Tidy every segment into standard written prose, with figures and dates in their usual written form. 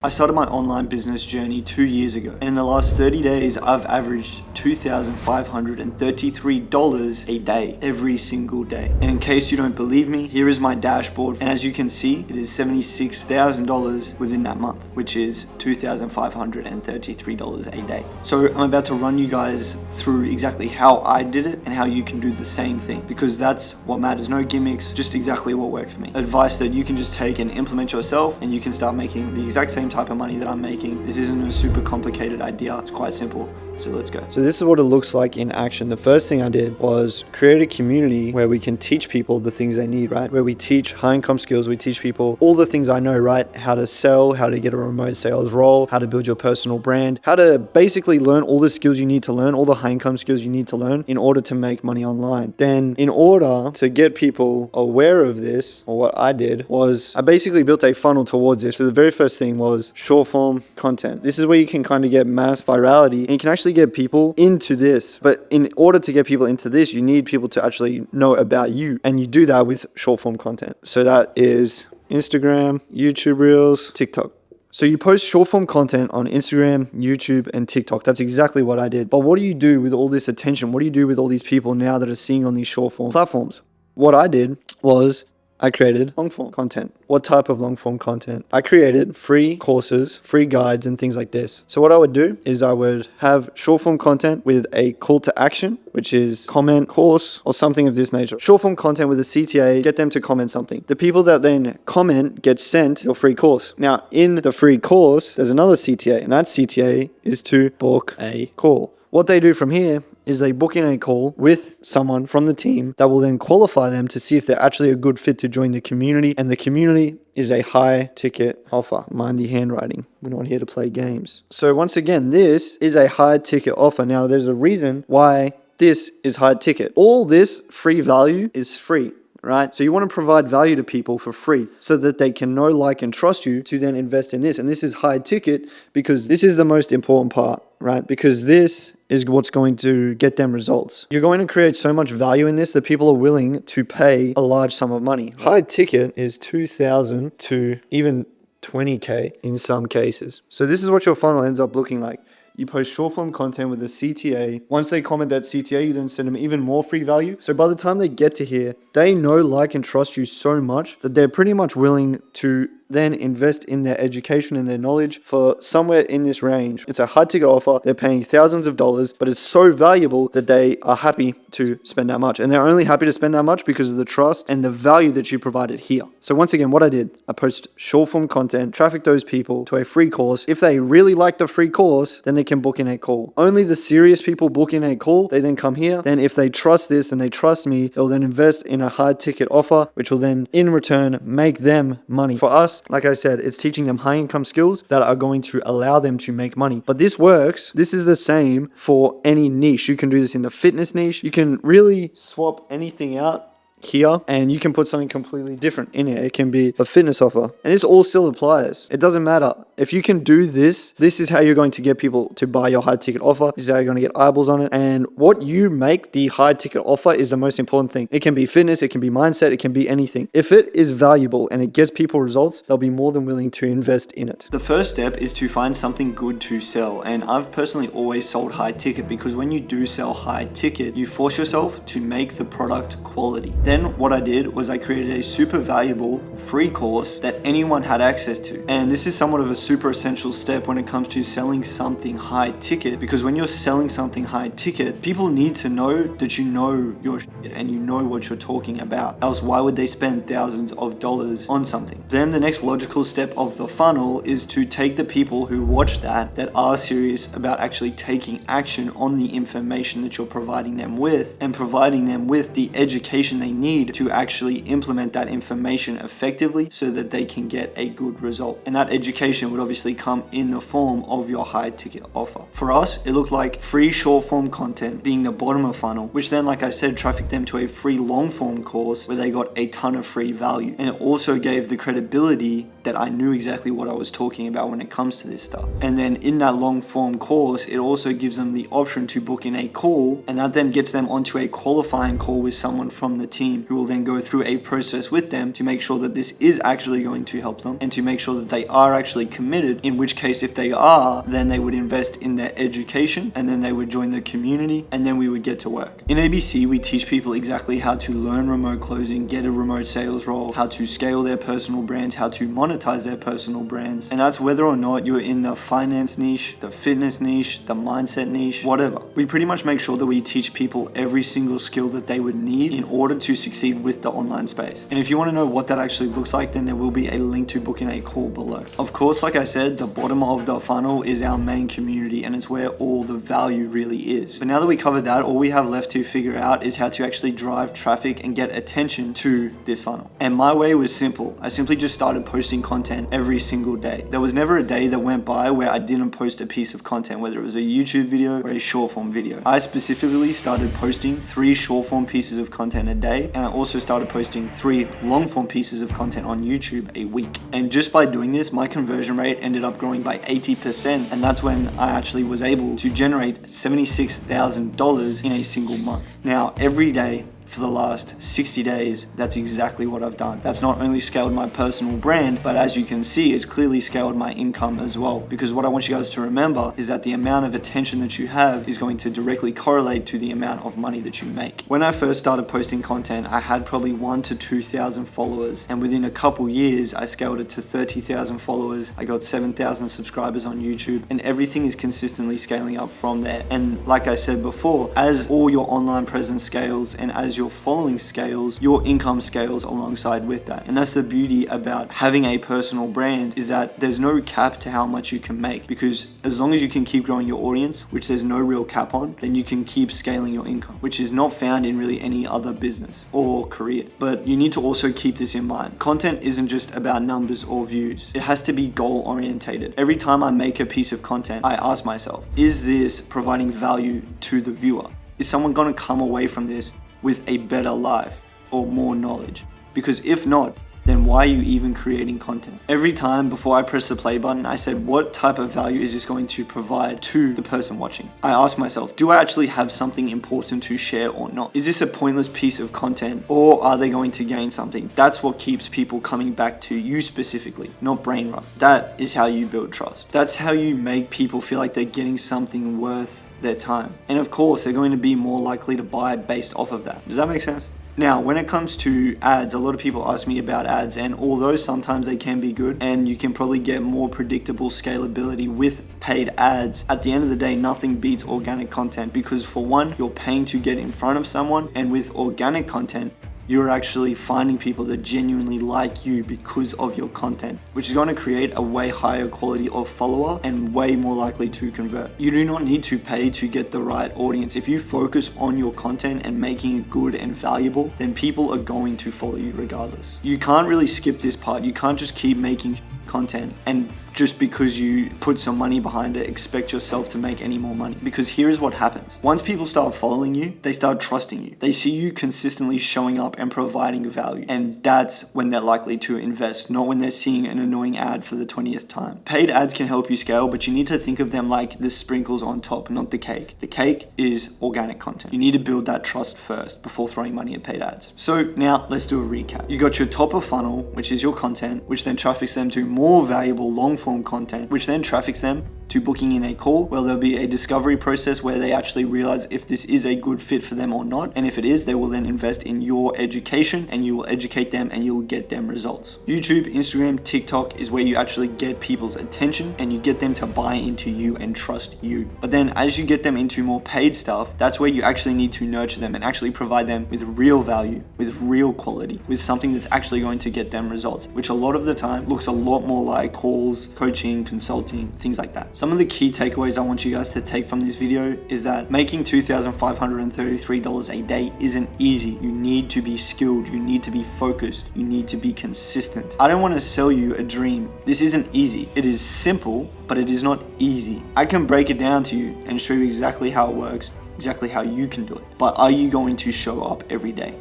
I started my online business journey 2 years ago, and in the last 30 days, I've averaged $2,533 a day, every single day. And in case you don't believe me, here is my dashboard. And as you can see, it is $76,000 within that month, which is $2,533 a day. So I'm about to run you guys through exactly how I did it and how you can do the same thing, because that's what matters. No gimmicks, just exactly what worked for me. Advice that you can just take and implement yourself, and you can start making the exact same type of money that I'm making. This isn't a super complicated idea. It's quite simple. So let's go. So this is what it looks like in action. The first thing I did was create a community where we can teach people the things they need, right? Where we teach high income skills. We teach people all the things I know, right? How to sell, how to get a remote sales role, how to build your personal brand, how to basically learn all the skills you need to learn, all the high income skills you need to learn in order to make money online. Then in order to get people aware of this, or what I did was I basically built a funnel towards this. So the very first thing was short form content. This is where you can kind of get mass virality, and you can actually get people into this. But in order to get people into this, you need people to actually know about you, and you do that with short form content. So that is Instagram, YouTube Reels, TikTok. So you post short form content on Instagram, YouTube, and TikTok. That's exactly what I did. But what do you do with all this attention? What do you do with all these people now that are seeing on these short form platforms? What I did was I created long form content. What type of long form content? I created free courses, free guides, and things like this. So what I would do is I would have short form content with a call to action, which is comment, course, or something of this nature. Short form content with a CTA, get them to comment something. The people that then comment get sent your free course. Now in the free course, there's another CTA, and that CTA is to book a call. What they do from here is they book in a call with someone from the team that will then qualify them to see if they're actually a good fit to join the community. And the community is a high ticket offer. Mind the handwriting. We're not here to play games. So once again, this is a high ticket offer. Now there's a reason why this is high ticket. All this free value is free. Right? So you want to provide value to people for free so that they can know, like, and trust you to then invest in this. And this is high ticket because this is the most important part, right? Because this is what's going to get them results. You're going to create so much value in this that people are willing to pay a large sum of money. High ticket is 2,000 to even 20K in some cases. So this is what your funnel ends up looking like. You post short form content with a CTA. Once they comment that CTA, you then send them even more free value. So by the time they get to here, they know, like, and trust you so much that they're pretty much willing to then invest in their education and their knowledge for somewhere in this range. It's a high ticket offer. They're paying thousands of dollars, but it's so valuable that they are happy to spend that much. And they're only happy to spend that much because of the trust and the value that you provided here. So once again, what I did, I post short form content, traffic those people to a free course. If they really like the free course, then they can book in a call. Only the serious people book in a call. They then come here. Then if they trust this and they trust me, they'll then invest in a high ticket offer, which will then in return make them money. For us, like I said, it's teaching them high income skills that are going to allow them to make money. But this works. This is the same for any niche. You can do this in the fitness niche. You can really swap anything out here and you can put something completely different in it. It can be a fitness offer, and this all still applies. It doesn't matter. If you can do this, this is how you're going to get people to buy your high ticket offer. This is how you're going to get eyeballs on it. And what you make the high ticket offer is the most important thing. It can be fitness, it can be mindset, it can be anything. If it is valuable and it gets people results, they'll be more than willing to invest in it. The first step is to find something good to sell. And I've personally always sold high ticket because when you do sell high ticket, you force yourself to make the product quality. Then what I did was I created a super valuable free course that anyone had access to. And this is somewhat of a super essential step when it comes to selling something high ticket, because when you're selling something high ticket, people need to know that you know your shit and you know what you're talking about. Else why would they spend thousands of dollars on something? Then the next logical step of the funnel is to take the people who watch that are serious about actually taking action on the information that you're providing them with, and providing them with the education they need to actually implement that information effectively so that they can get a good result. And that education would obviously come in the form of your high ticket offer. For us, it looked like free short form content being the bottom of funnel, which then, like I said, trafficked them to a free long form course where they got a ton of free value. And it also gave the credibility that I knew exactly what I was talking about when it comes to this stuff. And then in that long form course, it also gives them the option to book in a call, and that then gets them onto a qualifying call with someone from the team team who will then go through a process with them to make sure that this is actually going to help them and to make sure that they are actually committed, in which case if they are, then they would invest in their education and then they would join the community and then we would get to work. In ABC, we teach people exactly how to learn remote closing, get a remote sales role, how to scale their personal brands, how to monetize their personal brands. And that's whether or not you're in the finance niche, the fitness niche, the mindset niche, whatever. We pretty much make sure that we teach people every single skill that they would need in order to succeed with the online space. And if you want to know what that actually looks like, then there will be a link to booking a call below. Of course, like I said, the bottom of the funnel is our main community and it's where all the value really is. But now that we covered that, all we have left to figure out is how to actually drive traffic and get attention to this funnel. And my way was simple. I simply just started posting content every single day. There was never a day that went by where I didn't post a piece of content, whether it was a YouTube video or a short form video. I specifically started posting 3 short form pieces of content a day, and I also started posting 3 long form pieces of content on YouTube a week. And just by doing this, my conversion rate ended up growing by 80%, and that's when I actually was able to generate $76,000 in a single month. Now, every day for the last 60 days, that's exactly what I've done. That's not only scaled my personal brand, but as you can see, it's clearly scaled my income as well. Because what I want you guys to remember is that the amount of attention that you have is going to directly correlate to the amount of money that you make. When I first started posting content, I had probably 1,000 to 2,000 followers. And within a couple years, I scaled it to 30,000 followers. I got 7,000 subscribers on YouTube, and everything is consistently scaling up from there. And like I said before, as all your online presence scales and as your following scales, your income scales alongside with that. And that's the beauty about having a personal brand, is that there's no cap to how much you can make, because as long as you can keep growing your audience, which there's no real cap on, then you can keep scaling your income, which is not found in really any other business or career. But you need to also keep this in mind. Content isn't just about numbers or views. It has to be goal orientated. Every time I make a piece of content, I ask myself, is this providing value to the viewer? Is someone going to come away from this with a better life or more knowledge? Because if not, then why are you even creating content? Every time before I press the play button, I said, what type of value is this going to provide to the person watching? I ask myself, do I actually have something important to share or not? Is this a pointless piece of content, or are they going to gain something? That's what keeps people coming back to you specifically, not brain rot. That is how you build trust. That's how you make people feel like they're getting something worth their time. And of course, they're going to be more likely to buy based off of that. Does that make sense? Now, when it comes to ads, a lot of people ask me about ads, and although sometimes they can be good and you can probably get more predictable scalability with paid ads, at the end of the day, nothing beats organic content, because for one, you're paying to get in front of someone, and with organic content, you're actually finding people that genuinely like you because of your content, which is going to create a way higher quality of follower and way more likely to convert. You do not need to pay to get the right audience. If you focus on your content and making it good and valuable, then people are going to follow you regardless. You can't really skip this part. You can't just keep making content and just because you put some money behind it, expect yourself to make any more money. Because here is what happens. Once people start following you, they start trusting you. They see you consistently showing up and providing value. And that's when they're likely to invest, not when they're seeing an annoying ad for the 20th time. Paid ads can help you scale, but you need to think of them like the sprinkles on top, not the cake. The cake is organic content. You need to build that trust first before throwing money at paid ads. So now let's do a recap. You got your top of funnel, which is your content, which then traffics them to more valuable long form content, which then traffics them to booking in a call, where there'll be a discovery process where they actually realize if this is a good fit for them or not. And if it is, they will then invest in your education and you will educate them and you will get them results. YouTube, Instagram, TikTok is where you actually get people's attention and you get them to buy into you and trust you. But then as you get them into more paid stuff, that's where you actually need to nurture them and actually provide them with real value, with real quality, with something that's actually going to get them results, which a lot of the time looks a lot more like calls, coaching, consulting, things like that. Some of the key takeaways I want you guys to take from this video is that making $2,533 a day isn't easy. You need to be skilled, you need to be focused, you need to be consistent. I don't want to sell you a dream. This isn't easy. It is simple, but it is not easy. I can break it down to you and show you exactly how it works, exactly how you can do it. But are you going to show up every day?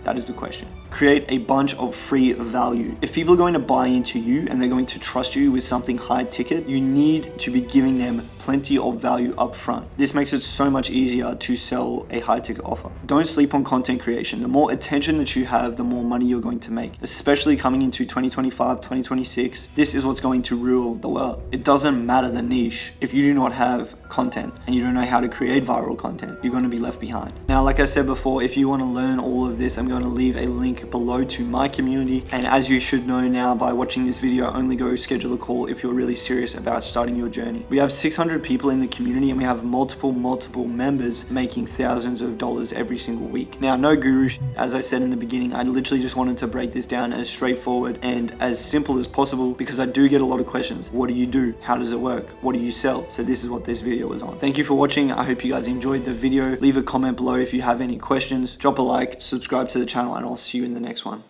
That is the question. Create a bunch of free value. If people are going to buy into you and they're going to trust you with something high ticket, you need to be giving them plenty of value up front. This makes it so much easier to sell a high ticket offer. Don't sleep on content creation. The more attention that you have, the more money you're going to make, especially coming into 2025, 2026. This is what's going to rule the world. It doesn't matter the niche. If you do not have content and you don't know how to create viral content, you're going to be left behind. Now, like I said before, if you want to learn all of this, I'm going to leave a link below to my community. And as you should know now by watching this video, only go schedule a call if you're really serious about starting your journey. We have 600 people in the community and we have multiple members making thousands of dollars every single week. Now, no guru, as I said in the beginning, I literally just wanted to break this down as straightforward and as simple as possible because I do get a lot of questions. What do you do? How does it work? What do you sell? So this is what this video was on. Thank you for watching. I hope you guys enjoyed the video. Leave a comment below if you have any questions. Drop a like, subscribe to the channel, and I'll see you in the next one.